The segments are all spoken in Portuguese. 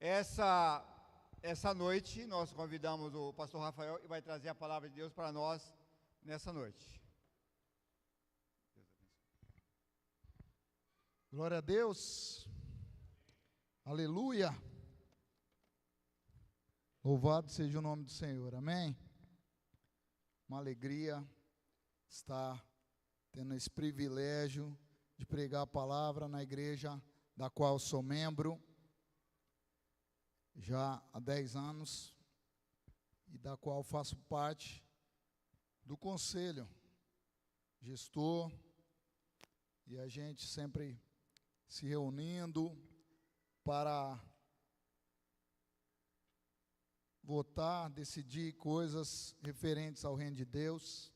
Essa noite nós convidamos o pastor Rafael e vai trazer a palavra de Deus para nós nessa noite. Glória a Deus. Aleluia. Louvado seja o nome do Senhor. Amém. Uma alegria estar tendo esse privilégio de pregar a palavra na igreja da qual sou membro já há 10 anos e da qual faço parte do conselho gestor, e a gente sempre se reunindo para votar, decidir coisas referentes ao reino de Deus,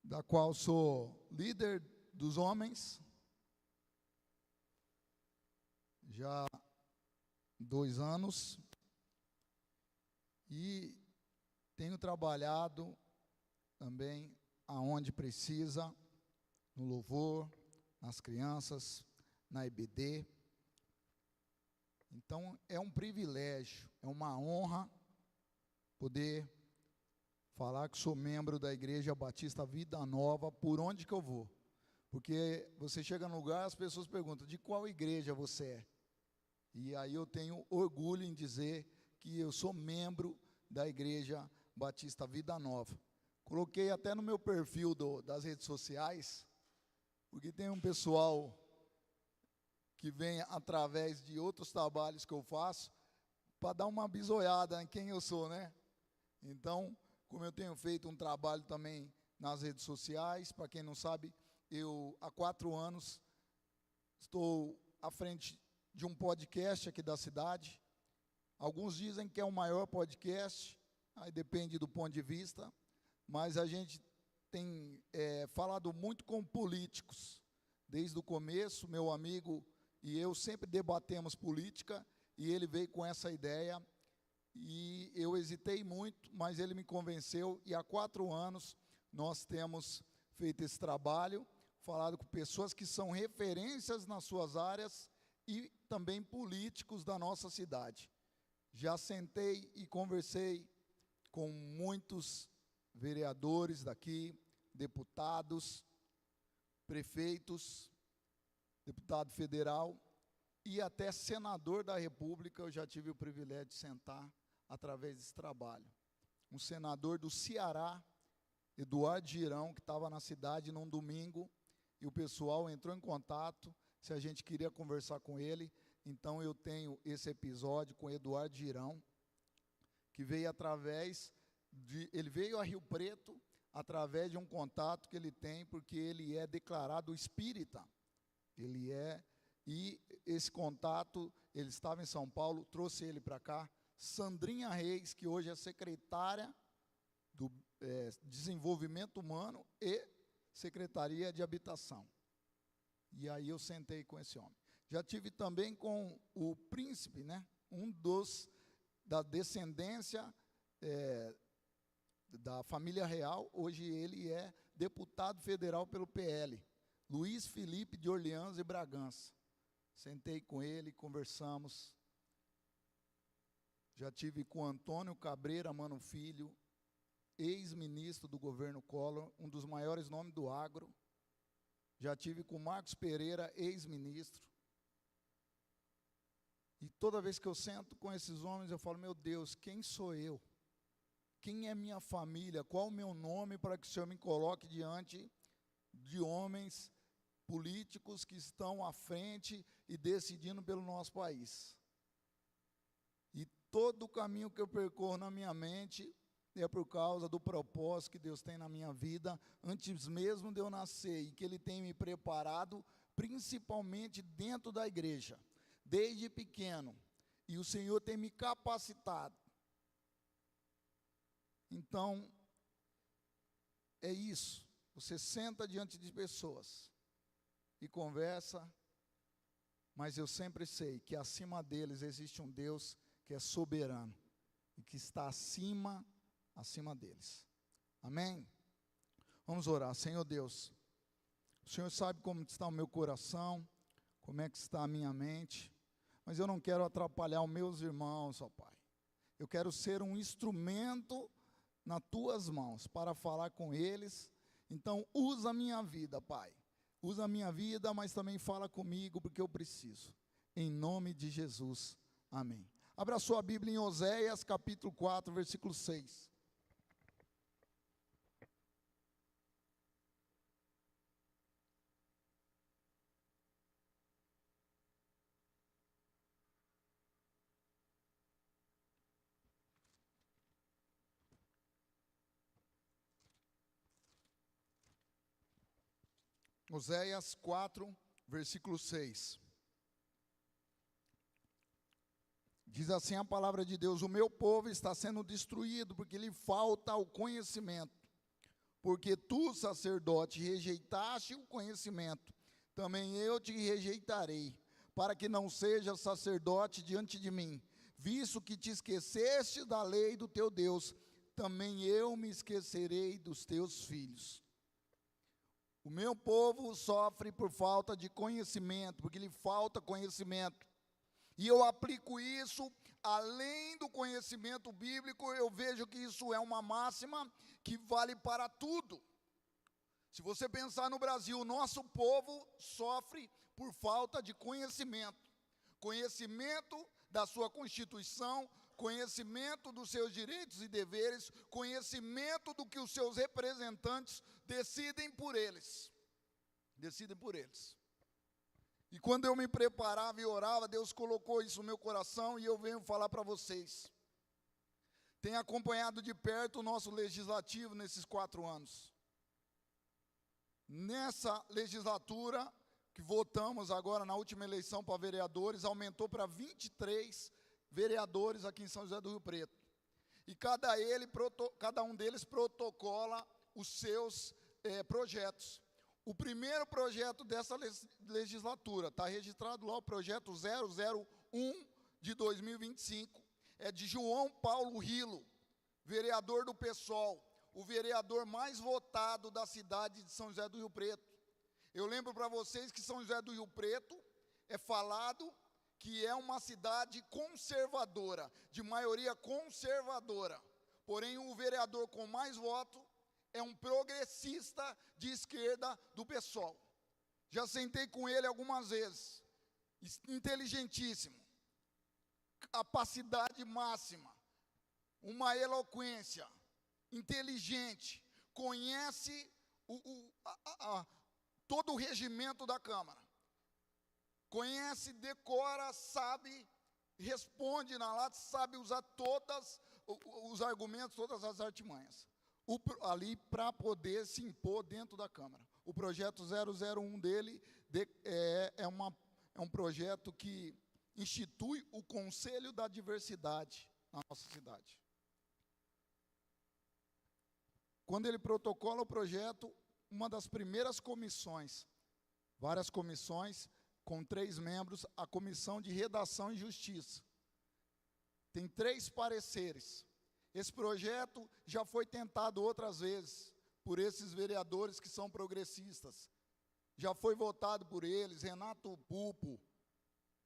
da qual sou líder dos homens, já há 2 anos, e tenho trabalhado também aonde precisa, no louvor, nas crianças, na EBD. Então é um privilégio, é uma honra poder falar que sou membro da Igreja Batista Vida Nova, por onde que eu vou. Porque você chega no lugar, as pessoas perguntam, de qual igreja você é? E aí eu tenho orgulho em dizer que eu sou membro da Igreja Batista Vida Nova. Coloquei até no meu perfil das redes sociais, porque tem um pessoal que vem através de outros trabalhos que eu faço, para dar uma bisoiada em quem eu sou, né? Então, como eu tenho feito um trabalho também nas redes sociais, para quem não sabe, eu há 4 anos estou à frente de um podcast aqui da cidade. Alguns dizem que é o maior podcast, aí depende do ponto de vista, mas a gente tem falado muito com políticos. Desde o começo, meu amigo e eu sempre debatemos política, e ele veio com essa ideia, e eu hesitei muito, mas ele me convenceu, e há 4 anos nós temos feito esse trabalho, falado com pessoas que são referências nas suas áreas, e também políticos da nossa cidade. Já sentei e conversei com muitos vereadores daqui, deputados, prefeitos, deputado federal e até senador da República. Eu já tive o privilégio de sentar através desse trabalho. Um senador do Ceará, Eduardo Girão, que estava na cidade num domingo, e o pessoal entrou em contato se a gente queria conversar com ele. Então eu tenho esse episódio com Eduardo Girão, que veio ele veio a Rio Preto através de um contato que ele tem, porque ele é declarado espírita. E esse contato, ele estava em São Paulo, trouxe ele para cá. Sandrinha Reis, que hoje é secretária do Desenvolvimento Humano e Secretaria de Habitação. E aí eu sentei com esse homem. Já tive também com o príncipe, né? Da descendência da família real. Hoje ele é deputado federal pelo PL. Luiz Felipe de Orleans e Bragança. Sentei com ele, conversamos. Já tive com Antônio Cabreira Mano Filho, ex-ministro do governo Collor, um dos maiores nomes do agro. Já tive com Marcos Pereira, ex-ministro. E toda vez que eu sento com esses homens, eu falo, meu Deus, quem sou eu? Quem é minha família? Qual o meu nome para que o Senhor me coloque diante de homens políticos que estão à frente e decidindo pelo nosso país? E todo o caminho que eu percorro na minha mente é por causa do propósito que Deus tem na minha vida, antes mesmo de eu nascer, e que Ele tem me preparado, principalmente dentro da igreja, desde pequeno, e o Senhor tem me capacitado. Então, é isso, você senta diante de pessoas e conversa, mas eu sempre sei que acima deles existe um Deus que é soberano, e que está acima deles. Amém? Vamos orar. Senhor Deus, o Senhor sabe como está o meu coração, como é que está a minha mente. mas eu não quero atrapalhar os meus irmãos, ó Pai. Eu quero ser um instrumento nas tuas mãos para falar com eles. Então, usa a minha vida, Pai. Usa a minha vida, mas também fala comigo, porque eu preciso. Em nome de Jesus. Amém. Abra sua Bíblia em Oséias, capítulo 4, versículo 6. Oséias 4, versículo 6. Diz assim a palavra de Deus: o meu povo está sendo destruído, porque lhe falta o conhecimento. Porque tu, sacerdote, rejeitaste o conhecimento, também eu te rejeitarei, para que não sejas sacerdote diante de mim. Visto que te esqueceste da lei do teu Deus, também eu me esquecerei dos teus filhos. O meu povo sofre por falta de conhecimento, porque lhe falta conhecimento. E eu aplico isso, além do conhecimento bíblico, eu vejo que isso é uma máxima que vale para tudo. Se você pensar no Brasil, o nosso povo sofre por falta de conhecimento. Conhecimento da sua Constituição, conhecimento dos seus direitos e deveres, conhecimento do que os seus representantes decidem por eles. Decidem por eles. E quando eu me preparava e orava, Deus colocou isso no meu coração e eu venho falar para vocês. Tenho acompanhado de perto o nosso legislativo nesses 4 anos. Nessa legislatura, que votamos agora na última eleição para vereadores, aumentou para 23 vereadores aqui em São José do Rio Preto. E cada um deles protocola os seus projetos. O primeiro projeto dessa legislatura, está registrado lá o projeto 001 de 2025, é de João Paulo Rilo, vereador do PSOL, o vereador mais votado da cidade de São José do Rio Preto. Eu lembro para vocês que São José do Rio Preto é falado que é uma cidade conservadora, de maioria conservadora. Porém, o vereador com mais voto é um progressista de esquerda do PSOL. Já sentei com ele algumas vezes. Inteligentíssimo. Capacidade máxima. Uma eloquência. Inteligente. Conhece todo o regimento da Câmara. Conhece, decora, sabe, responde na lata, sabe usar todos os argumentos, todas as artimanhas. Ali para poder se impor dentro da Câmara. O projeto 001 dele é um projeto que institui o Conselho da Diversidade na nossa cidade. Quando ele protocola o projeto, uma das primeiras comissões, várias comissões, com 3 membros, a Comissão de Redação e Justiça. Tem 3 pareceres. Esse projeto já foi tentado outras vezes por esses vereadores que são progressistas. Já foi votado por eles, Renato Pupo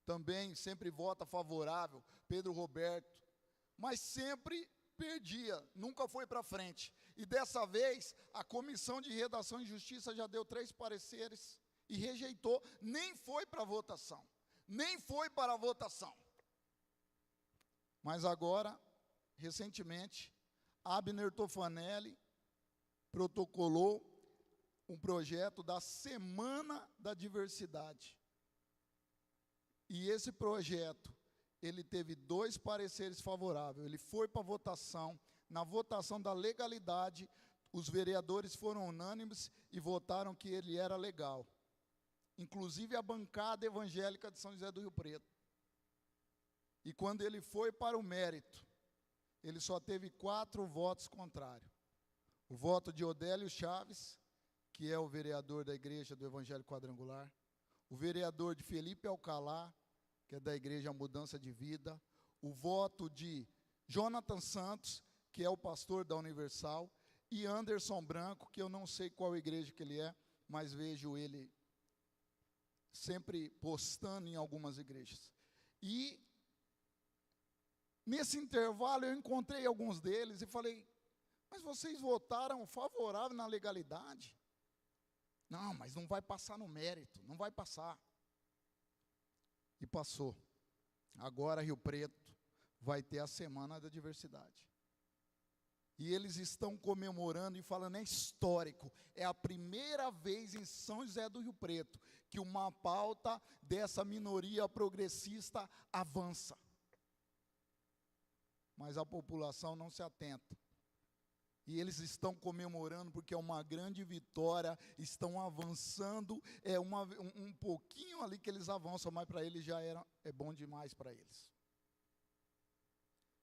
também sempre vota favorável, Pedro Roberto, mas sempre perdia, nunca foi para frente. E dessa vez, a Comissão de Redação e Justiça já deu 3 pareceres e rejeitou, nem foi para votação. Nem foi para a votação. Mas agora, recentemente, Abner Tofanelli protocolou um projeto da Semana da Diversidade. E esse projeto, ele teve 2 pareceres favoráveis. Ele foi para a votação. Na votação da legalidade, os vereadores foram unânimes e votaram que ele era legal. Inclusive a bancada evangélica de São José do Rio Preto. E quando ele foi para o mérito, ele só teve 4 votos contrários. O voto de Odélio Chaves, que é o vereador da Igreja do Evangelho Quadrangular. O vereador de Felipe Alcalá, que é da Igreja Mudança de Vida. O voto de Jonathan Santos, que é o pastor da Universal. E Anderson Branco, que eu não sei qual igreja que ele é, mas vejo ele sempre postando em algumas igrejas. E nesse intervalo eu encontrei alguns deles e falei, mas vocês votaram favorável na legalidade? Não, mas não vai passar no mérito, não vai passar. E passou. Agora Rio Preto vai ter a Semana da Diversidade. E eles estão comemorando e falando, é histórico. É a primeira vez em São José do Rio Preto que uma pauta dessa minoria progressista avança. Mas a população não se atenta. E eles estão comemorando porque é uma grande vitória, estão avançando, um pouquinho ali que eles avançam, mas para eles já é bom demais para eles.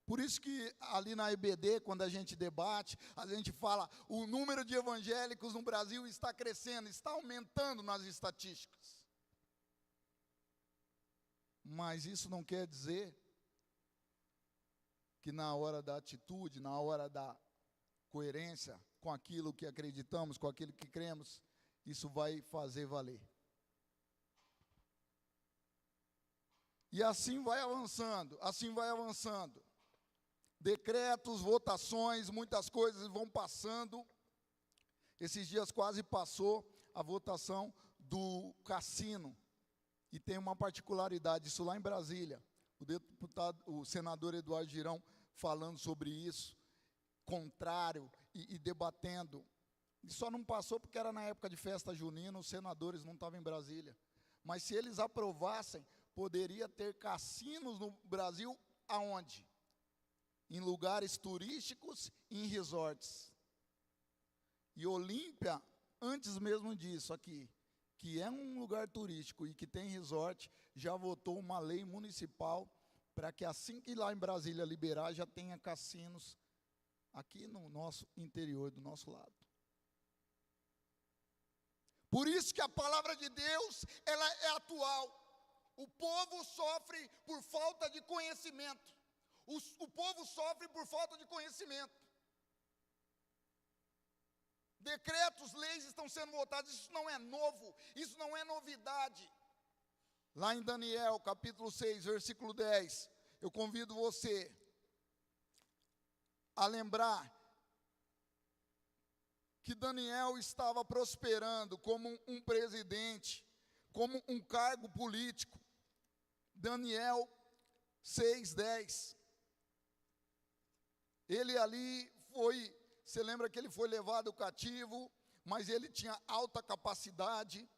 Por isso que ali na EBD, quando a gente debate, a gente fala, o número de evangélicos no Brasil está crescendo, está aumentando nas estatísticas. Mas isso não quer dizer que na hora da atitude, na hora da coerência com aquilo que acreditamos, com aquilo que cremos, isso vai fazer valer. E assim vai avançando, assim vai avançando. Decretos, votações, muitas coisas vão passando. Esses dias quase passou a votação do cassino. E tem uma particularidade, isso lá em Brasília. O senador Eduardo Girão falando sobre isso, contrário e debatendo. E só não passou porque era na época de festa junina, os senadores não estavam em Brasília. Mas se eles aprovassem, poderia ter cassinos no Brasil aonde? Em lugares turísticos e em resorts. E Olímpia, antes mesmo disso aqui, que é um lugar turístico e que tem resort, já votou uma lei municipal para que assim que lá em Brasília liberar, já tenha cassinos aqui no nosso interior, do nosso lado. Por isso que a palavra de Deus, ela é atual. O povo sofre por falta de conhecimento. O povo sofre por falta de conhecimento. Decretos, leis estão sendo votados, isso não é novo, isso não é novidade. Lá em Daniel, capítulo 6, versículo 10, eu convido você a lembrar que Daniel estava prosperando como um presidente, como um cargo político. Daniel 6:10. Ele ali você lembra que ele foi levado cativo, mas ele tinha alta capacidade,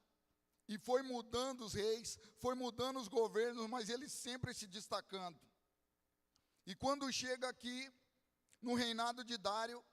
e foi mudando os reis, foi mudando os governos, mas ele sempre se destacando. E quando chega aqui, no reinado de Dário,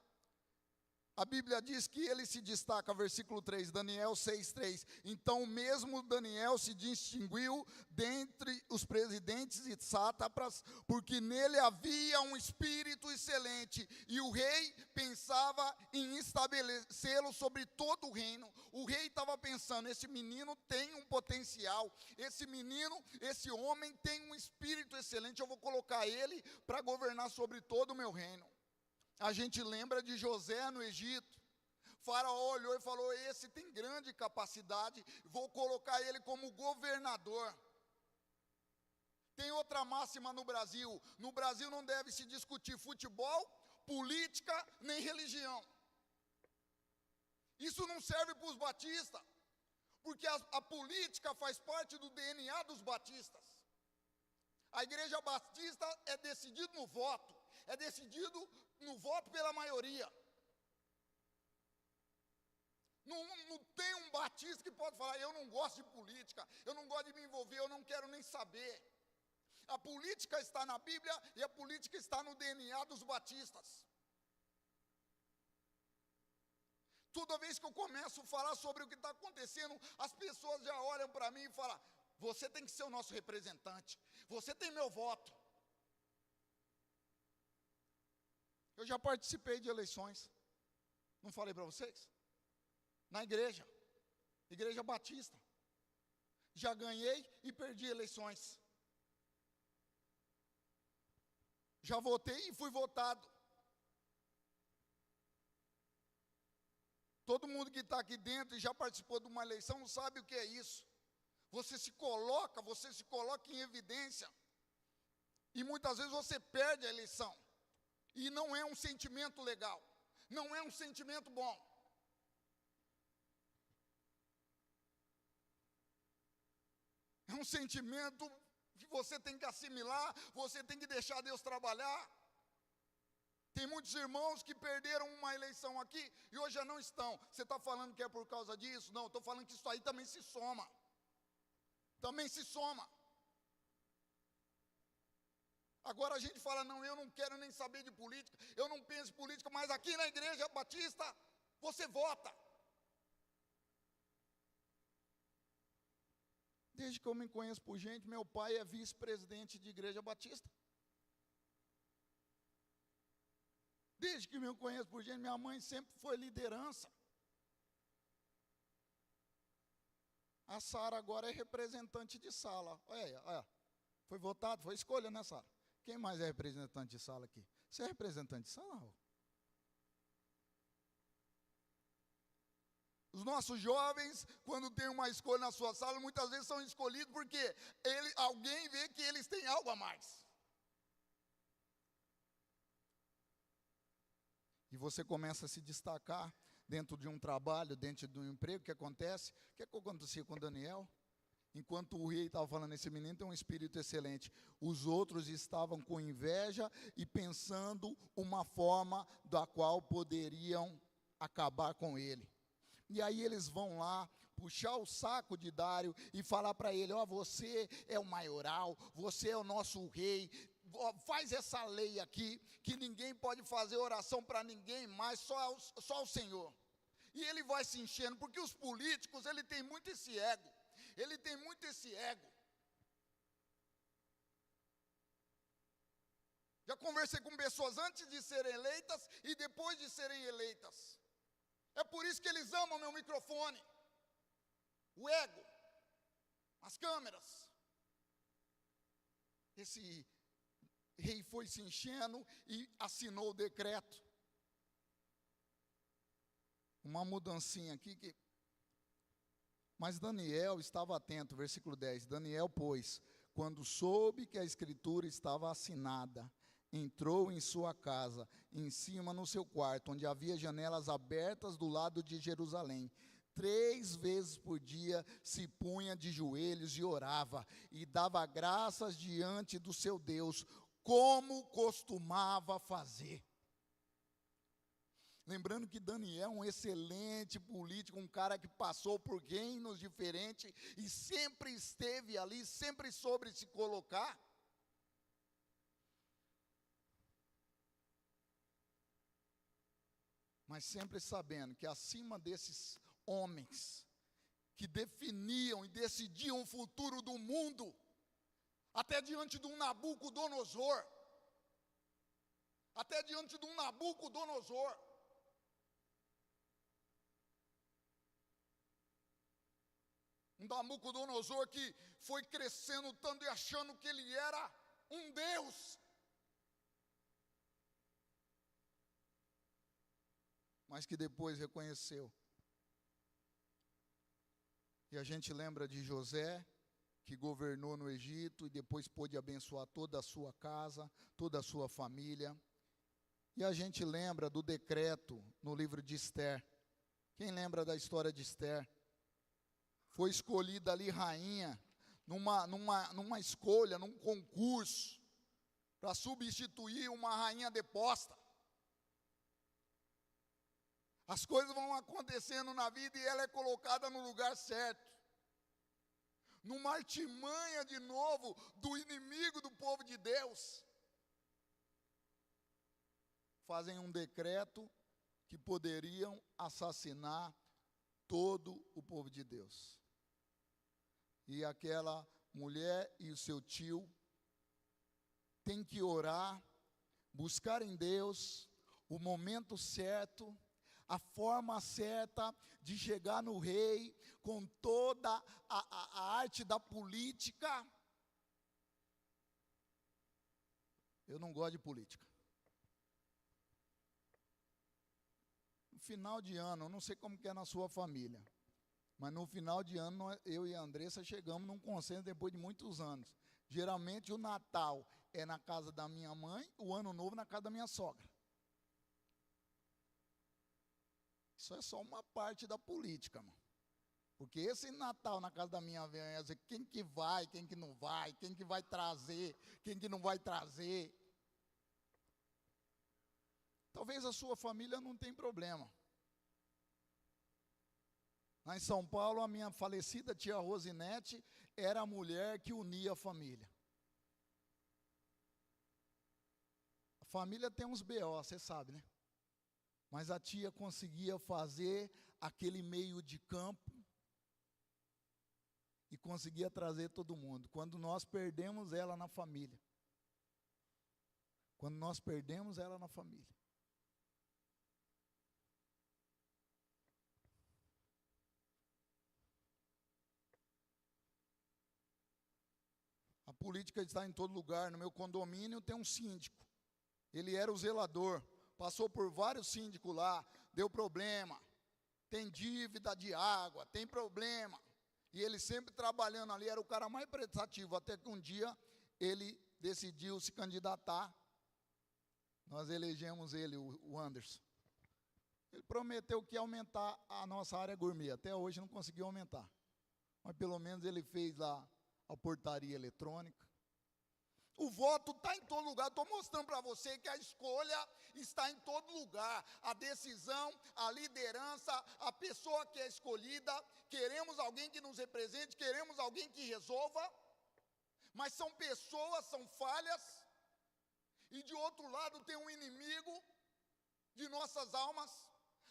a Bíblia diz que ele se destaca, versículo 3, Daniel 6:3. Então mesmo Daniel se distinguiu dentre os presidentes e sátrapas, porque nele havia um espírito excelente, e o rei pensava em estabelecê-lo sobre todo o reino. O rei estava pensando, esse menino tem um potencial, esse homem tem um espírito excelente, eu vou colocar ele para governar sobre todo o meu reino. A gente lembra de José no Egito. Faraó olhou e falou, esse tem grande capacidade, vou colocar ele como governador. Tem outra máxima no Brasil não deve se discutir futebol, política, nem religião. Isso não serve para os batistas, porque a política faz parte do DNA dos batistas. A igreja batista é decidido no voto, é decidido no voto pela maioria. Não tem um batista que pode falar, eu não gosto de política, eu não gosto de me envolver, eu não quero nem saber. A política está na Bíblia e a política está no DNA dos batistas. Toda vez que eu começo a falar sobre o que está acontecendo, as pessoas já olham para mim e falam, você tem que ser o nosso representante, você tem meu voto. Eu já participei de eleições, não falei para vocês? Na igreja batista. Já ganhei e perdi eleições. Já votei e fui votado. Todo mundo que está aqui dentro e já participou de uma eleição não sabe o que é isso. Você se coloca em evidência. E muitas vezes você perde a eleição. E não é um sentimento legal. Não é um sentimento bom. É um sentimento que você tem que assimilar, você tem que deixar Deus trabalhar. Tem muitos irmãos que perderam uma eleição aqui e hoje já não estão. Você está falando que é por causa disso? Não, estou falando que isso aí também se soma. Também se soma. Agora a gente fala, não, eu não quero nem saber de política, eu não penso em política, mas aqui na igreja batista, você vota. Desde que eu me conheço por gente, meu pai é vice-presidente de igreja batista. Desde que me conheço por gente, minha mãe sempre foi liderança. A Sara agora é representante de sala. Olha, foi votado, foi escolha, né, Sara? Quem mais é representante de sala aqui? Você é representante de sala, Raul? Os nossos jovens, quando tem uma escolha na sua sala, muitas vezes são escolhidos porque alguém vê que eles têm algo a mais. E você começa a se destacar dentro de um trabalho, dentro de um emprego. O que acontece? O que acontecia com Daniel? Enquanto o rei estava falando, esse menino tem um espírito excelente, os outros estavam com inveja e pensando uma forma da qual poderiam acabar com ele. E aí eles vão lá, puxar o saco de Dário e falar para ele, você é o maioral, você é o nosso rei, faz essa lei aqui, que ninguém pode fazer oração para ninguém mais, só o Senhor. E ele vai se enchendo, porque os políticos, ele tem muito esse ego. Ele tem muito esse ego. Já conversei com pessoas antes de serem eleitas e depois de serem eleitas. É por isso que eles amam meu microfone. O ego. As câmeras. Esse rei foi se enchendo e assinou o decreto. Uma mudancinha aqui que... Mas Daniel estava atento, versículo 10. Daniel, pois, quando soube que a escritura estava assinada, entrou em sua casa, em cima no seu quarto, onde havia janelas abertas do lado de Jerusalém. 3 vezes por dia se punha de joelhos e orava, e dava graças diante do seu Deus, como costumava fazer. Lembrando que Daniel é um excelente político, um cara que passou por reinos diferentes e sempre esteve ali, sempre soube se colocar. Mas sempre sabendo que acima desses homens que definiam e decidiam o futuro do mundo, até diante de um Nabucodonosor, um Nabucodonosor que foi crescendo tanto e achando que ele era um Deus. Mas que depois reconheceu. E a gente lembra de José, que governou no Egito e depois pôde abençoar toda a sua casa, toda a sua família. E a gente lembra do decreto no livro de Esther. Quem lembra da história de Esther? Foi escolhida ali rainha, numa escolha, num concurso, para substituir uma rainha deposta. As coisas vão acontecendo na vida e ela é colocada no lugar certo. Numa artimanha de novo do inimigo do povo de Deus. Fazem um decreto que poderiam assassinar todo o povo de Deus. E aquela mulher e o seu tio têm que orar, buscar em Deus o momento certo, a forma certa de chegar no rei, com toda a arte da política. Eu não gosto de política. No final de ano, eu não sei como que é na sua família, mas no final de ano, eu e a Andressa chegamos num consenso depois de muitos anos. Geralmente o Natal é na casa da minha mãe, o Ano Novo na casa da minha sogra. Isso é só uma parte da política, irmão. Porque esse Natal na casa da minha mãe, quem que vai, quem que não vai, quem que vai trazer, quem que não vai trazer. Talvez a sua família não tenha problema. Lá em São Paulo, a minha falecida tia Rosinete era a mulher que unia a família. A família tem uns BO, você sabe, né? Mas a tia conseguia fazer aquele meio de campo e conseguia trazer todo mundo. Quando nós perdemos ela na família. Quando nós perdemos ela na família. A política está em todo lugar. No meu condomínio tem um síndico. Ele era o zelador. Passou por vários síndicos lá. Deu problema. Tem dívida de água. Tem problema. E ele sempre trabalhando ali. Era o cara mais prestativo. Até que um dia ele decidiu se candidatar. Nós elegemos ele, o Anderson. Ele prometeu que ia aumentar a nossa área gourmet. Até hoje não conseguiu aumentar. Mas pelo menos ele fez lá a portaria eletrônica. O voto está em todo lugar. Estou mostrando para você que a escolha está em todo lugar. A decisão, a liderança, a pessoa que é escolhida. Queremos alguém que nos represente, queremos alguém que resolva. Mas são pessoas, são falhas. E de outro lado tem um inimigo de nossas almas.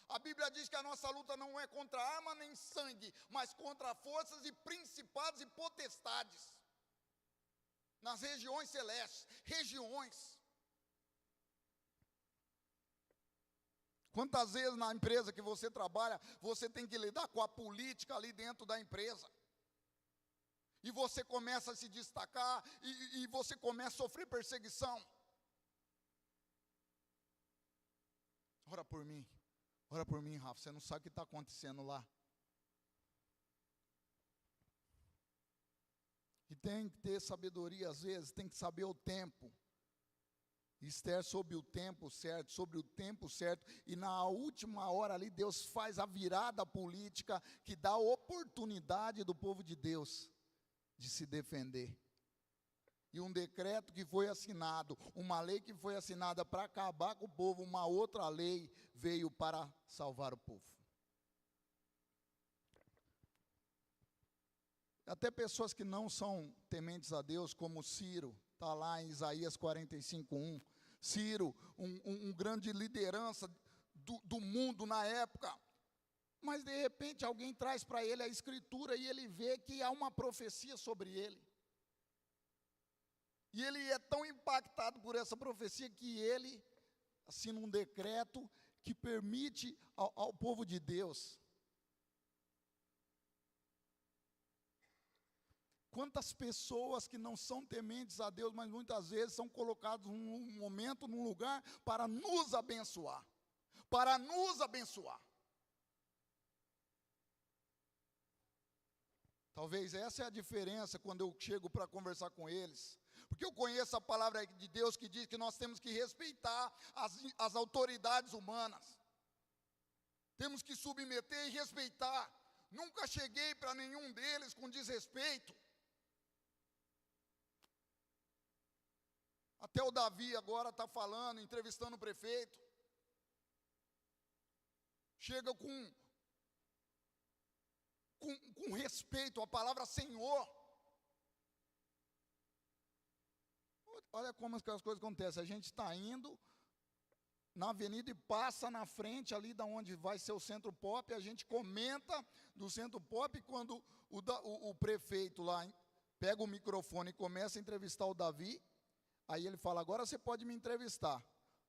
A Bíblia diz que a nossa luta não é contra arma nem sangue, mas contra forças e principados e potestades. Nas regiões celestes, regiões. Quantas vezes na empresa que você trabalha, você tem que lidar com a política ali dentro da empresa. E você começa a se destacar, e você começa a sofrer perseguição. Ora por mim. Ora por mim, Rafa, você não sabe o que está acontecendo lá. E tem que ter sabedoria, às vezes, tem que saber o tempo. Estar sobre o tempo certo, e na última hora ali, Deus faz a virada política, que dá a oportunidade do povo de Deus de se defender. E um decreto que foi assinado, uma lei que foi assinada para acabar com o povo, uma outra lei veio para salvar o povo. Até pessoas que não são tementes a Deus, como Ciro, está lá em Isaías 45:1. Ciro, um grande liderança do mundo na época. Mas de repente alguém traz para ele a escritura e ele vê que há uma profecia sobre ele. E ele é tão impactado por essa profecia que ele assina um decreto que permite ao povo de Deus. Quantas pessoas que não são tementes a Deus, mas muitas vezes são colocados num momento, num lugar, para nos abençoar. Para nos abençoar. Talvez essa é a diferença quando eu chego para conversar com eles. Porque eu conheço a palavra de Deus que diz que nós temos que respeitar as autoridades humanas. Temos que submeter e respeitar. Nunca cheguei para nenhum deles com desrespeito. Até o Davi agora está falando, entrevistando o prefeito. Chega com respeito, a palavra Senhor. Olha como as coisas acontecem. A gente está indo na avenida e passa na frente ali da onde vai ser o Centro Pop. A gente comenta do Centro Pop e quando o prefeito lá pega o microfone e começa a entrevistar o Davi, aí ele fala, agora você pode me entrevistar.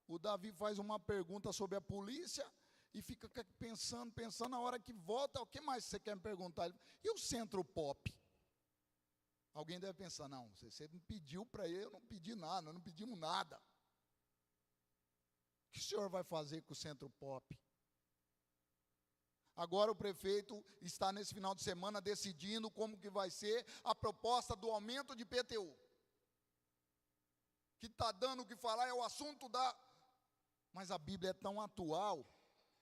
O Davi faz uma pergunta sobre a polícia e fica pensando, na hora que volta, o que mais você quer me perguntar? Ele, e o Centro Pop? Alguém deve pensar, não, você não pediu para ele, eu não pedi nada, nós não pedimos nada. O que o senhor vai fazer com o Centro Pop? Agora o prefeito está nesse final de semana decidindo como que vai ser a proposta do aumento de IPTU. que está dando o que falar, é o assunto da... Mas a Bíblia é tão atual,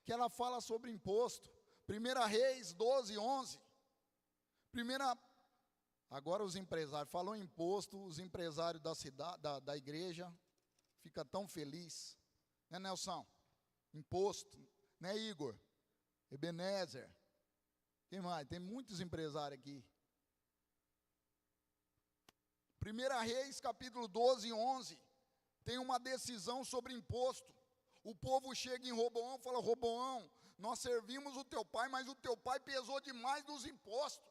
que ela fala sobre imposto. 1 Reis 12, 11. Agora os empresários, falou em imposto, os empresários da cidade, da igreja, fica tão feliz. Né, Nelson? Imposto, né, Igor? Ebenezer. Quem mais? Tem muitos empresários aqui. 1 Reis, capítulo 12, 11. Tem uma decisão sobre imposto. O povo chega em Roboão e fala: Roboão, nós servimos o teu pai, mas o teu pai pesou demais dos impostos.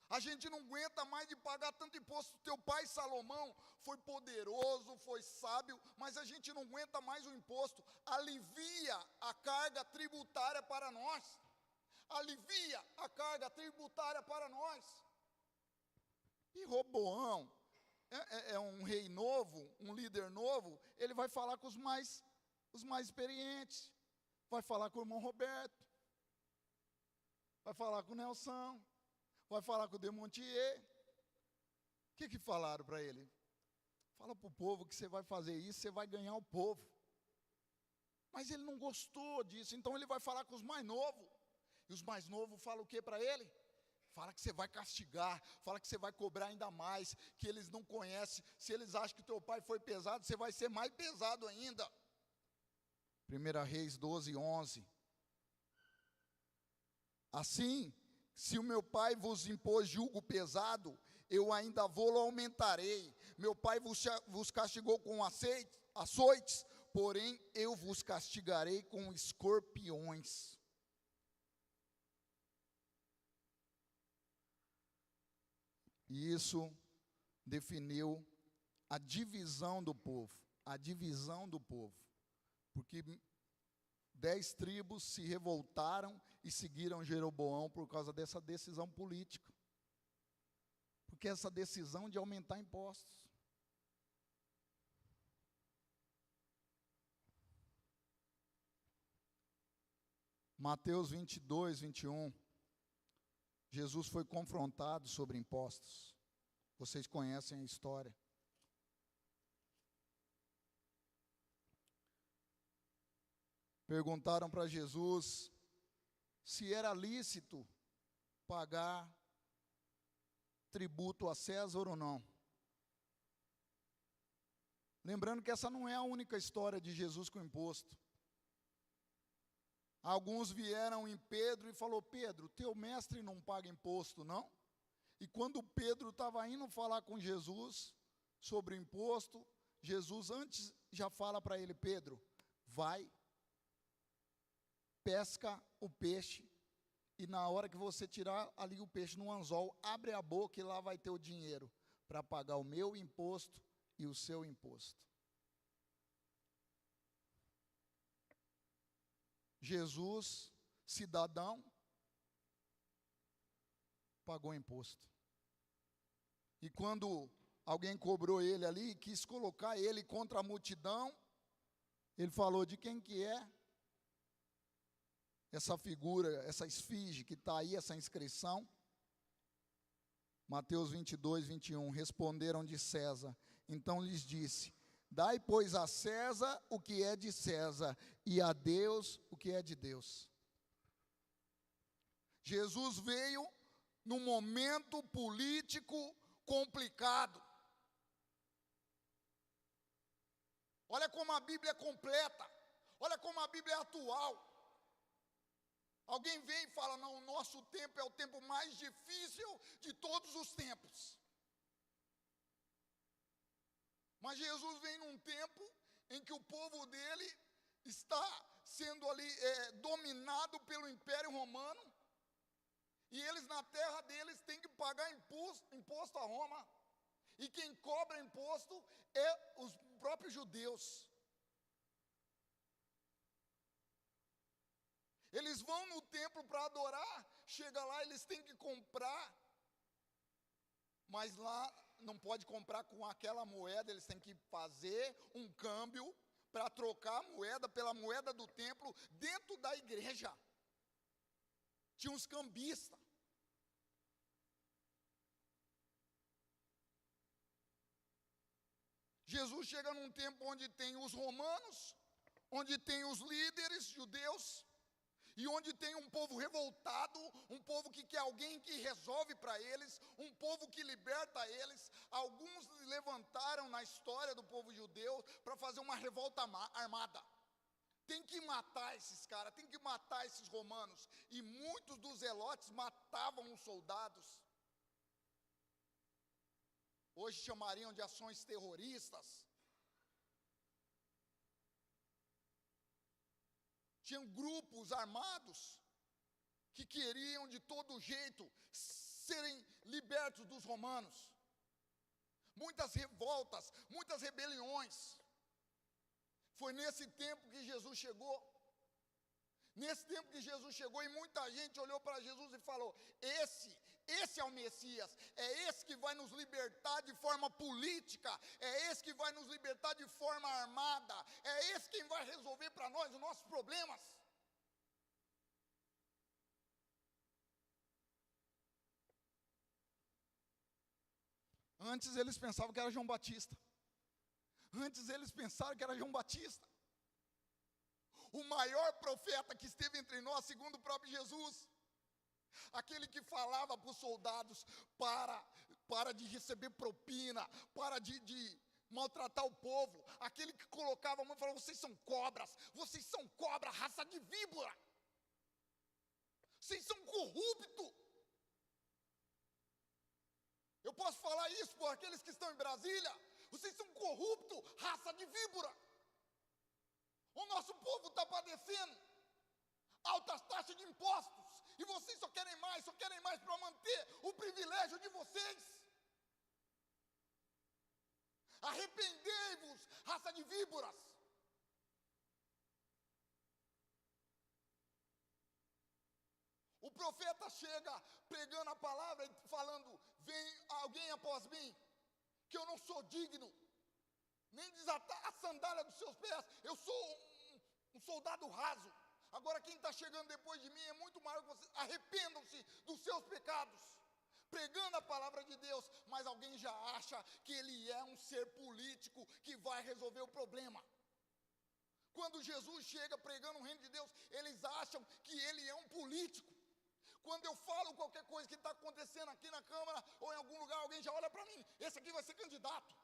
A gente não aguenta mais de pagar tanto imposto. Teu pai Salomão foi poderoso, foi sábio, mas a gente não aguenta mais o imposto. Alivia a carga tributária para nós. Alivia a carga tributária para nós. E Roboão é um rei novo, um líder novo. Ele vai falar com os mais experientes. Vai falar com o irmão Roberto. Vai falar com o Nelson. Vai falar com o Demontier. O que falaram para ele? Fala para o povo que você vai fazer isso, você vai ganhar o povo. Mas ele não gostou disso, então ele vai falar com os mais novos. E os mais novos falam o que para ele? Fala que você vai castigar, fala que você vai cobrar ainda mais, que eles não conhecem. Se eles acham que teu pai foi pesado, você vai ser mais pesado ainda. 1 Reis 12, 11. Assim, se o meu pai vos impôs jugo pesado, eu ainda vou-lo aumentarei. Meu pai vos castigou com açoites, porém eu vos castigarei com escorpiões. E isso definiu a divisão do povo. A divisão do povo. Porque 10 tribos se revoltaram e seguiram Jeroboão por causa dessa decisão política. Porque essa decisão de aumentar impostos. Mateus 22, 21. Jesus foi confrontado sobre impostos. Vocês conhecem a história. Perguntaram para Jesus se era lícito pagar tributo a César ou não. Lembrando que essa não é a única história de Jesus com imposto. Alguns vieram em Pedro e falou: Pedro, teu mestre não paga imposto, não? E quando Pedro estava indo falar com Jesus sobre o imposto, Jesus antes já fala para ele: Pedro, vai, pesca o peixe, e na hora que você tirar ali o peixe no anzol, abre a boca e lá vai ter o dinheiro para pagar o meu imposto e o seu imposto. Jesus, cidadão, pagou imposto. E quando alguém cobrou ele ali, quis colocar ele contra a multidão, ele falou: de quem que é essa figura, essa esfinge que está aí, essa inscrição? Mateus 22, 21, responderam: de César. Então lhes disse: dai, pois, a César o que é de César, e a Deus o que é de Deus. Jesus veio num momento político complicado. Olha como a Bíblia é completa, olha como a Bíblia é atual. Alguém vem e fala: não, o nosso tempo é o tempo mais difícil de todos os tempos. Mas Jesus vem num tempo em que o povo dele está sendo ali dominado pelo Império Romano, e eles na terra deles têm que pagar imposto a Roma, e quem cobra imposto é os próprios judeus. Eles vão no templo para adorar, chega lá, eles têm que comprar, mas lá não pode comprar com aquela moeda, eles têm que fazer um câmbio para trocar a moeda pela moeda do templo dentro da igreja. Tinha uns cambistas. Jesus chega num tempo onde tem os romanos, onde tem os líderes judeus, e onde tem um povo revoltado, um povo que quer alguém que resolve para eles, um povo que liberta eles. Alguns levantaram na história do povo judeu para fazer uma revolta armada. Tem que matar esses caras, tem que matar esses romanos. E muitos dos zelotes matavam os soldados. Hoje chamariam de ações terroristas. Tinham grupos armados que queriam de todo jeito serem libertos dos romanos. Muitas revoltas, muitas rebeliões. Foi nesse tempo que Jesus chegou. Nesse tempo que Jesus chegou e muita gente olhou para Jesus e falou: esse é o Messias, é esse que vai nos libertar de forma política, é esse que vai nos libertar de forma armada, é esse quem vai resolver para nós os nossos problemas. Antes eles pensavam que era João Batista. Antes eles pensaram que era João Batista. O maior profeta que esteve entre nós, segundo o próprio Jesus. Aquele que falava para os soldados, para de receber propina, para de maltratar o povo. Aquele que colocava a mão e falava: vocês são cobra, raça de víbora. Vocês são corruptos. Eu posso falar isso por aqueles que estão em Brasília. Vocês são corruptos, raça de víbora. O nosso povo está padecendo altas taxas de impostos. E vocês só querem mais para manter o privilégio de vocês. Arrependei-vos, raça de víboras. O profeta chega pregando a palavra e falando: vem alguém após mim, que eu não sou digno, nem desatar a sandália dos seus pés. Eu sou um soldado raso. Agora quem está chegando depois de mim é muito maior que vocês. Arrependam-se dos seus pecados. Pregando a palavra de Deus, mas alguém já acha que ele é um ser político que vai resolver o problema. Quando Jesus chega pregando o reino de Deus, eles acham que ele é um político. Quando eu falo qualquer coisa que está acontecendo aqui na Câmara ou em algum lugar, alguém já olha para mim: esse aqui vai ser candidato.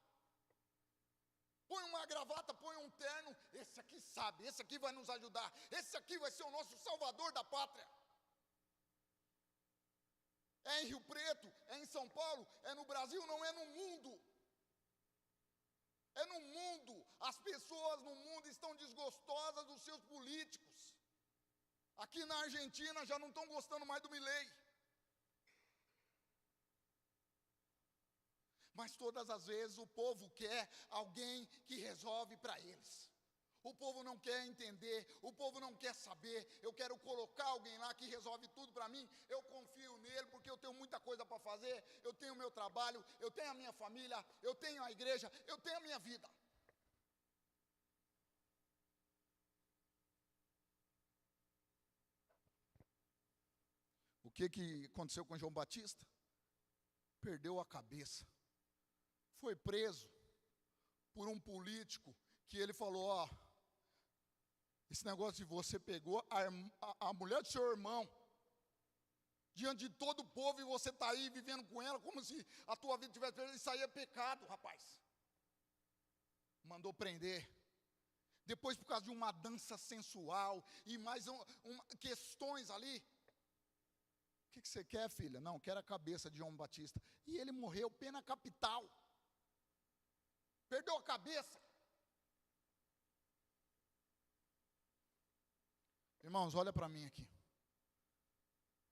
Põe uma gravata, põe um terno, esse aqui sabe, esse aqui vai nos ajudar, esse aqui vai ser o nosso salvador da pátria. É em Rio Preto, é em São Paulo, é no Brasil, não é no mundo. É no mundo. As pessoas no mundo estão desgostosas dos seus políticos. Aqui na Argentina já não estão gostando mais do Milei. Mas todas as vezes o povo quer alguém que resolve para eles. O povo não quer entender, o povo não quer saber. Eu quero colocar alguém lá que resolve tudo para mim. Eu confio nele porque eu tenho muita coisa para fazer. Eu tenho o meu trabalho, eu tenho a minha família, eu tenho a igreja, eu tenho a minha vida. O que aconteceu com João Batista? Perdeu a cabeça. Foi preso por um político que ele falou: ó, esse negócio de você pegou a mulher do seu irmão diante de todo o povo e você está aí vivendo com ela como se a tua vida tivesse perdido. Isso aí é pecado, rapaz. Mandou prender. Depois, por causa de uma dança sensual e mais questões ali. O que você quer, filha? Não, quero a cabeça de João Batista. E ele morreu, pena capital. Perdeu a cabeça. Irmãos, olha para mim aqui.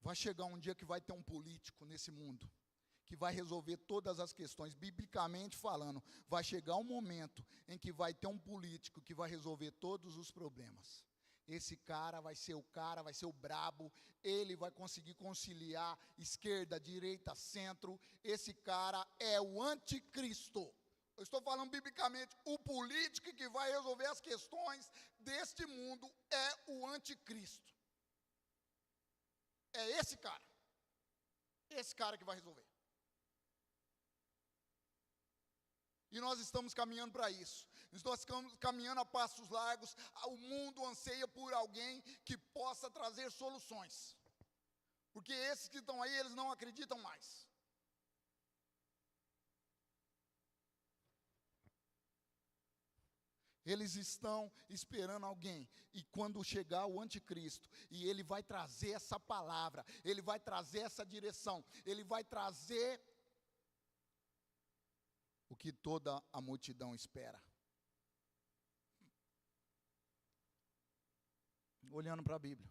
Vai chegar um dia que vai ter um político nesse mundo que vai resolver todas as questões, biblicamente falando. Vai chegar um momento em que vai ter um político que vai resolver todos os problemas. Esse cara, vai ser o brabo, ele vai conseguir conciliar esquerda, direita, centro. Esse cara é o anticristo. Eu estou falando biblicamente, o político que vai resolver as questões deste mundo é o anticristo. É esse cara que vai resolver. E nós estamos caminhando para isso. Nós estamos caminhando a passos largos. O mundo anseia por alguém que possa trazer soluções. Porque esses que estão aí, eles não acreditam mais. Eles estão esperando alguém. E quando chegar o anticristo, e ele vai trazer essa palavra, ele vai trazer essa direção, ele vai trazer o que toda a multidão espera. Olhando para a Bíblia.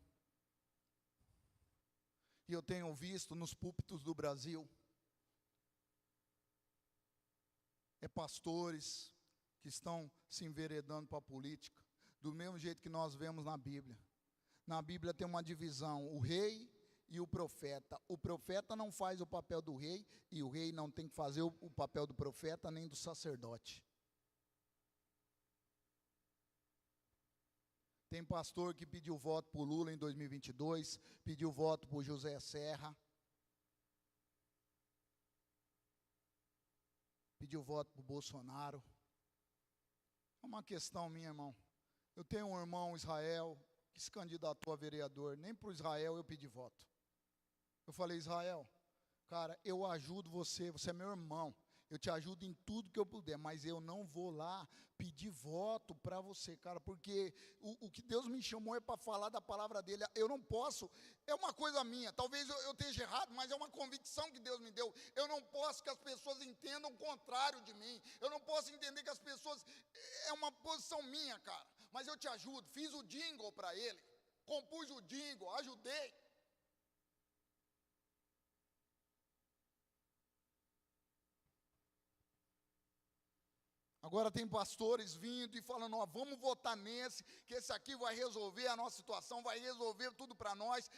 E eu tenho visto nos púlpitos do Brasil, pastores que estão se enveredando para a política, do mesmo jeito que nós vemos na Bíblia. Na Bíblia tem uma divisão, o rei e o profeta. O profeta não faz o papel do rei, e o rei não tem que fazer o papel do profeta nem do sacerdote. Tem pastor que pediu voto para o Lula em 2022, pediu voto para o José Serra, pediu voto para o Bolsonaro. É uma questão minha, irmão. Eu tenho um irmão, Israel, que se candidatou a vereador. Nem para o Israel eu pedi voto. Eu falei, Israel, cara, eu ajudo você, você é meu irmão. Eu te ajudo em tudo que eu puder, mas eu não vou lá pedir voto para você, cara, porque o que Deus me chamou é para falar da palavra dele. Eu não posso, é uma coisa minha, talvez eu esteja errado, mas é uma convicção que Deus me deu. Eu não posso que as pessoas entendam o contrário de mim. Eu não posso entender que as pessoas, é uma posição minha, cara, mas eu te ajudo. Fiz o jingle para ele, compus o jingle, ajudei. Agora tem pastores vindo e falando, ó, vamos votar nesse, que esse aqui vai resolver a nossa situação, vai resolver tudo para nós.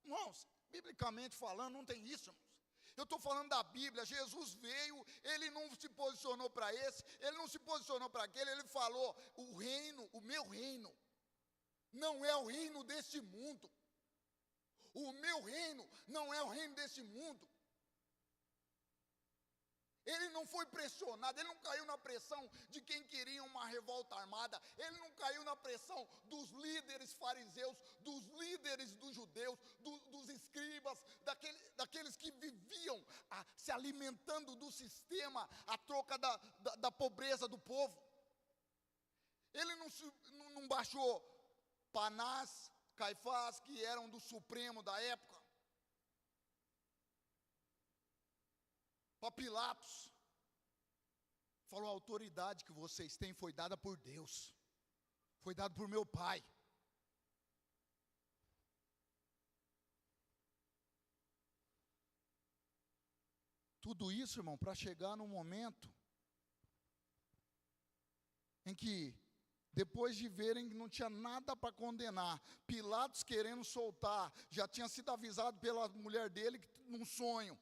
Irmãos, biblicamente falando, não tem isso, irmãos. Eu estou falando da Bíblia. Jesus veio, ele não se posicionou para esse, ele não se posicionou para aquele, ele falou, o reino, o meu reino, não é o reino deste mundo. O meu reino não é o reino deste mundo. Ele não foi pressionado, ele não caiu na pressão de quem queria uma revolta armada, ele não caiu na pressão dos líderes fariseus, dos líderes dos judeus, dos escribas, daqueles que viviam se alimentando do sistema, a troca da pobreza do povo. Ele não baixou Anás, Caifás, que eram do Supremo da época, para Pilatos, falou, a autoridade que vocês têm foi dada por Deus, foi dada por meu Pai. Tudo isso, irmão, para chegar num momento em que, depois de verem que não tinha nada para condenar, Pilatos querendo soltar, já tinha sido avisado pela mulher dele, num sonho,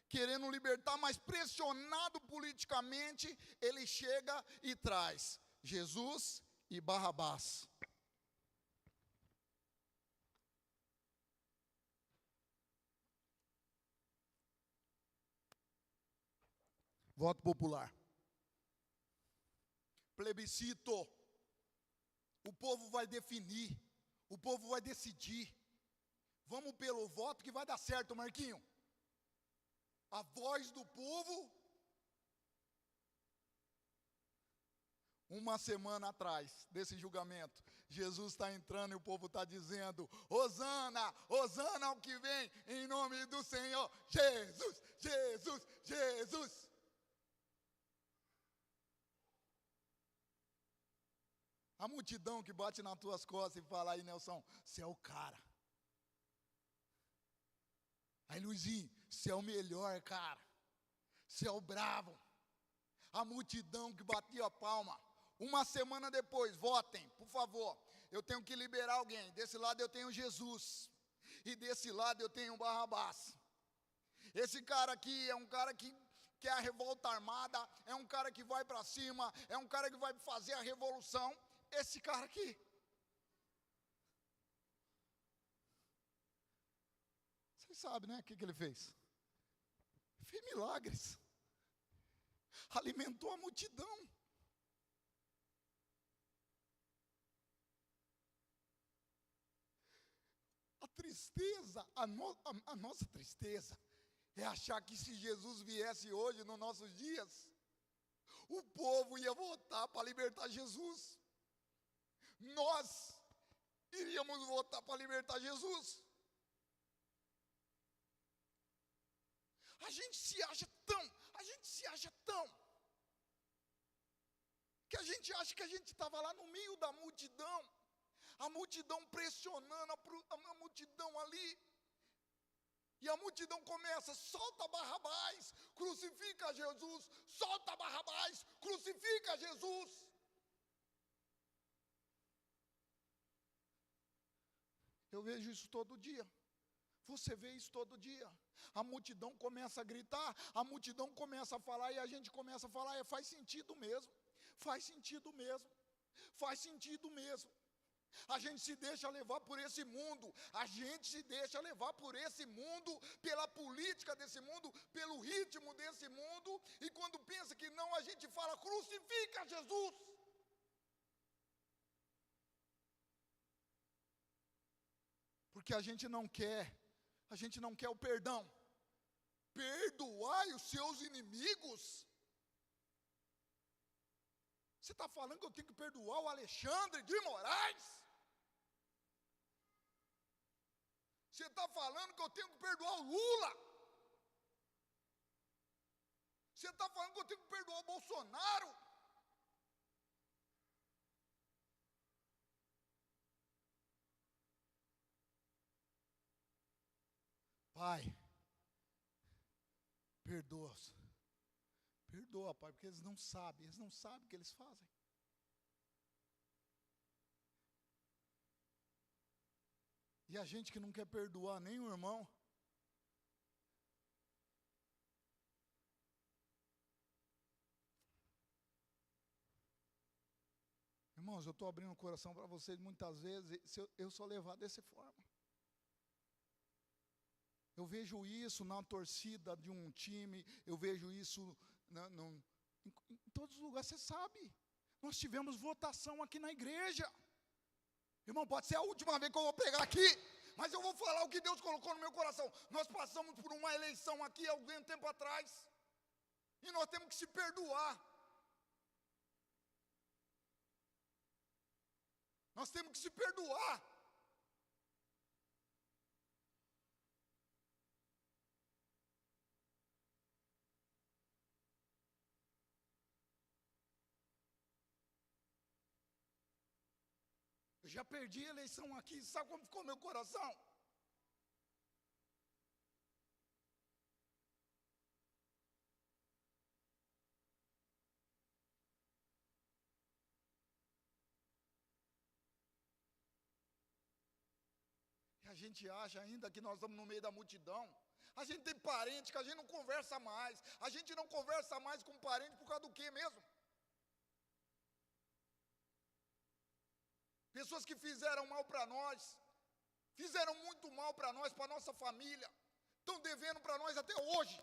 querendo libertar, mas pressionado politicamente, ele chega e traz Jesus e Barrabás. Voto popular. Plebiscito. O povo vai definir, o povo vai decidir. Vamos pelo voto que vai dar certo, Marquinho. A voz do povo. Uma semana atrás desse julgamento, Jesus está entrando e o povo está dizendo, Hosana, Hosana ao que vem, em nome do Senhor, Jesus, Jesus, Jesus. A multidão que bate nas tuas costas e fala, aí Nelson, você é o cara. Aí Luizinho, você é o melhor, cara. Você é o bravo. A multidão que batia a palma. Uma semana depois, votem, por favor. Eu tenho que liberar alguém. Desse lado eu tenho Jesus. E desse lado eu tenho Barrabás. Esse cara aqui é um cara que quer a revolta armada. É um cara que vai para cima. É um cara que vai fazer a revolução. Esse cara aqui. Vocês sabem, né, o que ele fez? Fez milagres. alimentou a multidão. A tristeza, a nossa tristeza, é achar que se Jesus viesse hoje, nos nossos dias, o povo ia votar para libertar Jesus. Nós iríamos votar para libertar Jesus. A gente se acha tão, que a gente acha que a gente estava lá no meio da multidão, a multidão pressionando, a multidão ali, e a multidão começa: solta Barrabás, crucifica Jesus, solta Barrabás, crucifica Jesus. Eu vejo isso todo dia. Você vê isso todo dia. A multidão começa a gritar, a multidão começa a falar, e a gente começa a falar: faz sentido mesmo, faz sentido mesmo, faz sentido mesmo. A gente se deixa levar por esse mundo, a gente se deixa levar por esse mundo, pela política desse mundo, pelo ritmo desse mundo, e quando pensa que não, a gente fala: crucifica Jesus. Porque a gente não quer o perdão. Perdoai os seus inimigos. Você está falando que eu tenho que perdoar o Alexandre de Moraes? Você está falando que eu tenho que perdoar o Lula? Você está falando que eu tenho que perdoar o Bolsonaro? Pai, perdoa-os. Perdoa, Pai, porque eles não sabem o que eles fazem. E a gente que não quer perdoar nem o irmão. Irmãos, eu estou abrindo o coração para vocês muitas vezes, eu sou levado dessa forma. Eu vejo isso na torcida de um time, eu vejo isso em todos os lugares, você sabe. Nós tivemos votação aqui na igreja. Irmão, pode ser a última vez que eu vou pegar aqui, mas eu vou falar o que Deus colocou no meu coração. Nós passamos por uma eleição aqui há algum tempo atrás, e nós temos que se perdoar. Nós temos que se perdoar. Eu já perdi a eleição aqui, sabe como ficou meu coração? E a gente acha ainda que nós estamos no meio da multidão. A gente tem parente que a gente não conversa mais. A gente não conversa mais com parente por causa do quê mesmo? Pessoas que fizeram mal para nós, fizeram muito mal para nós, para nossa família, estão devendo para nós até hoje.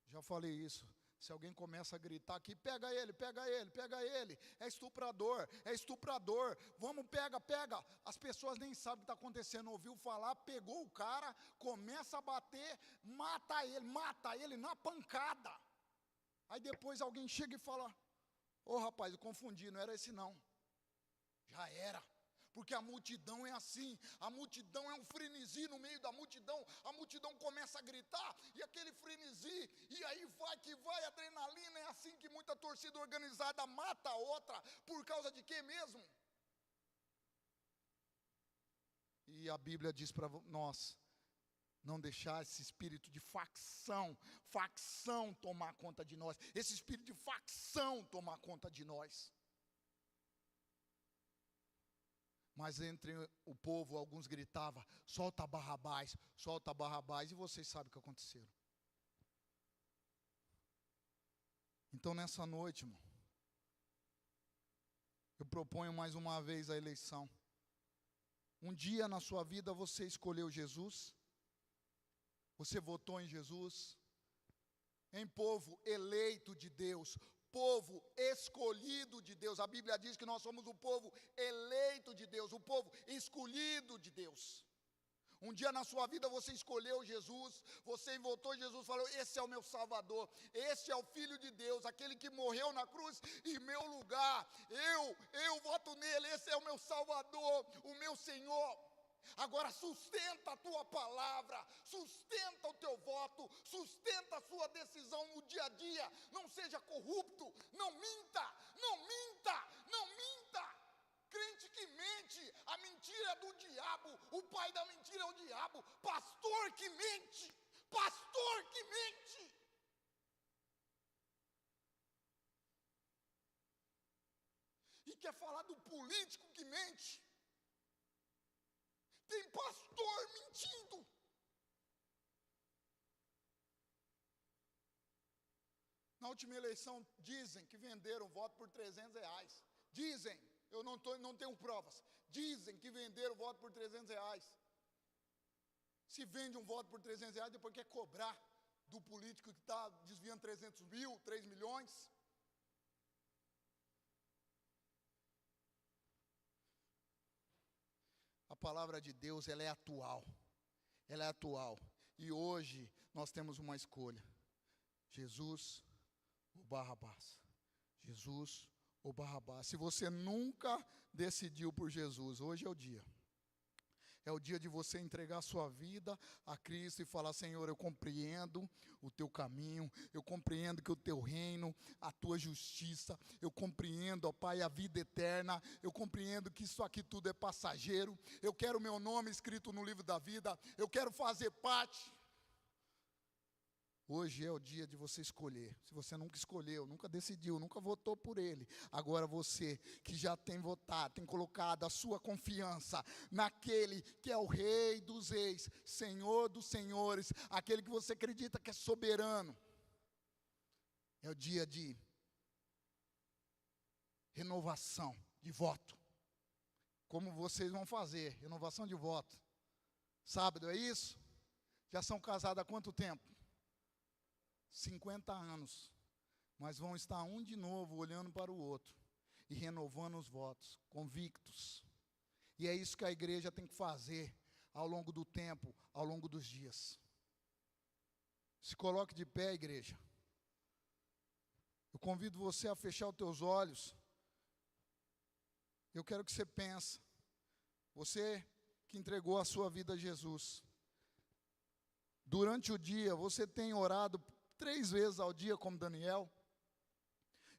Já falei isso. Se alguém começa a gritar aqui: pega ele, pega ele, pega ele, é estuprador, vamos, pega, pega. As pessoas nem sabem o que está acontecendo, ouviu falar, pegou o cara, começa a bater, mata ele na pancada. Aí depois alguém chega e fala: ô rapaz, eu confundi, não era esse não. Já era. Porque a multidão é assim, a multidão é um frenesi no meio da multidão, a multidão começa a gritar, e aquele frenesi, e aí vai que vai, adrenalina, é assim que muita torcida organizada mata a outra, por causa de quê mesmo? E a Bíblia diz para nós, não deixar esse espírito de facção tomar conta de nós, esse espírito de facção tomar conta de nós. Mas entre o povo, alguns gritavam: solta Barrabás, e vocês sabem o que aconteceu. Então nessa noite, irmão, eu proponho mais uma vez a eleição. Um dia na sua vida você escolheu Jesus? Você votou em Jesus? Em povo eleito de Deus, povo escolhido de Deus. A Bíblia diz que nós somos o povo eleito de Deus, o povo escolhido de Deus. Um dia na sua vida você escolheu Jesus, você votou em Jesus, falou: esse é o meu Salvador, esse é o Filho de Deus, aquele que morreu na cruz em meu lugar, eu voto nele, esse é o meu Salvador, o meu Senhor. Agora sustenta a tua palavra, sustenta o teu voto, sustenta a sua decisão no dia a dia, não seja corrupto, não minta, não minta, não minta. Crente que mente, a mentira é do diabo, o pai da mentira é o diabo, pastor que mente, pastor que mente. E quer falar do político que mente? Tem pastor mentindo. Na última eleição, dizem que venderam voto por R$300. Dizem, eu não tenho provas. Dizem que venderam voto por R$300. Se vende um voto por R$300, depois quer cobrar do político que está desviando 300 mil, 3 milhões. A palavra de Deus, ela é atual. Ela é atual. E hoje nós temos uma escolha: Jesus ou Barrabás. Jesus ou Barrabás. Se você nunca decidiu por Jesus, hoje é o dia. É o dia de você entregar a sua vida a Cristo e falar: Senhor, eu compreendo o teu caminho, eu compreendo que o teu reino, a tua justiça, eu compreendo, ó Pai, a vida eterna, eu compreendo que isso aqui tudo é passageiro, eu quero o meu nome escrito no livro da vida, eu quero fazer parte. Hoje é o dia de você escolher. Se você nunca escolheu, nunca decidiu, nunca votou por ele, agora você que já tem votado, tem colocado a sua confiança naquele que é o Rei dos Reis, Senhor dos Senhores, aquele que você acredita que é soberano, é o dia de renovação de voto. Como vocês vão fazer? Renovação de voto. Sábado, é isso? Já são casados há quanto tempo? 50 anos, mas vão estar um de novo olhando para o outro e renovando os votos, convictos. E é isso que a igreja tem que fazer ao longo do tempo, ao longo dos dias. Se coloque de pé, igreja. Eu convido você a fechar os teus olhos. Eu quero que você pense, você que entregou a sua vida a Jesus. Durante o dia, você tem orado 3 vezes ao dia como Daniel?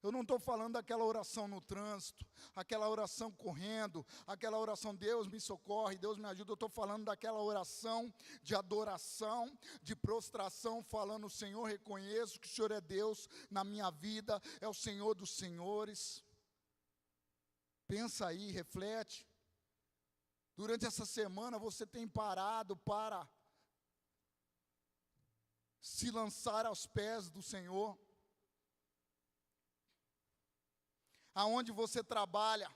Eu não estou falando daquela oração no trânsito, aquela oração correndo, aquela oração Deus me socorre, Deus me ajuda. Eu estou falando daquela oração de adoração, de prostração, falando: Senhor, reconheço que o Senhor é Deus na minha vida, é o Senhor dos senhores. Pensa aí, reflete. Durante essa semana você tem parado para se lançar aos pés do Senhor? Aonde você trabalha,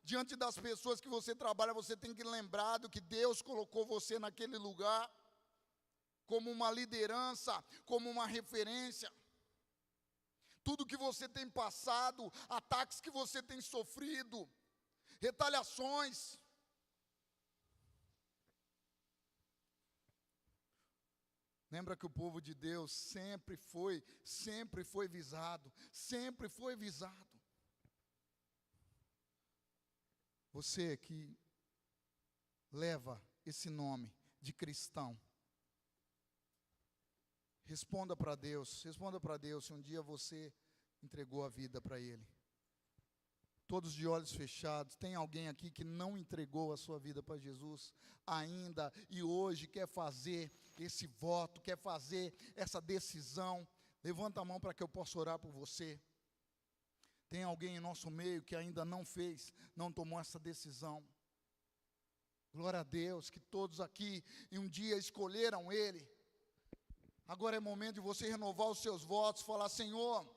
diante das pessoas que você trabalha, você tem que lembrar do que Deus colocou você naquele lugar, como uma liderança, como uma referência. Tudo que você tem passado, ataques que você tem sofrido, retaliações. Lembra que o povo de Deus sempre foi visado, sempre foi visado. Você que leva esse nome de cristão, responda para Deus se um dia você entregou a vida para Ele. Todos de olhos fechados. Tem alguém aqui que não entregou a sua vida para Jesus ainda e hoje quer fazer esse voto, quer fazer essa decisão? Levanta a mão para que eu possa orar por você. Tem alguém em nosso meio que ainda não fez, não tomou essa decisão? Glória a Deus, que todos aqui em um dia escolheram Ele. Agora é momento de você renovar os seus votos, falar: Senhor,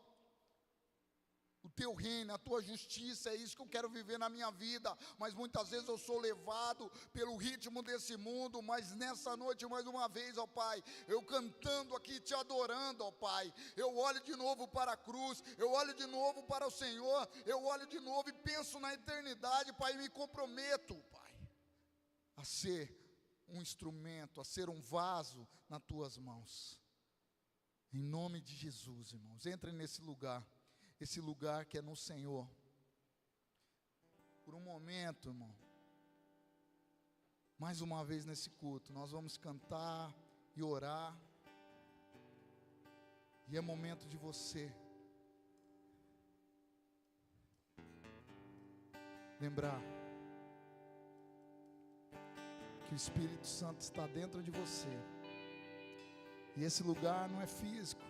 o teu reino, a tua justiça, é isso que eu quero viver na minha vida. Mas muitas vezes eu sou levado pelo ritmo desse mundo. Mas nessa noite, mais uma vez, ó Pai, eu cantando aqui, te adorando, ó Pai, eu olho de novo para a cruz, eu olho de novo para o Senhor, eu olho de novo e penso na eternidade, Pai, e me comprometo, Pai, a ser um instrumento, a ser um vaso nas tuas mãos. Em nome de Jesus, irmãos, entrem nesse lugar. Esse lugar que é no Senhor. Por um momento, irmão, mais uma vez nesse culto, nós vamos cantar e orar. E é momento de você lembrar que o Espírito Santo está dentro de você. E esse lugar não é físico.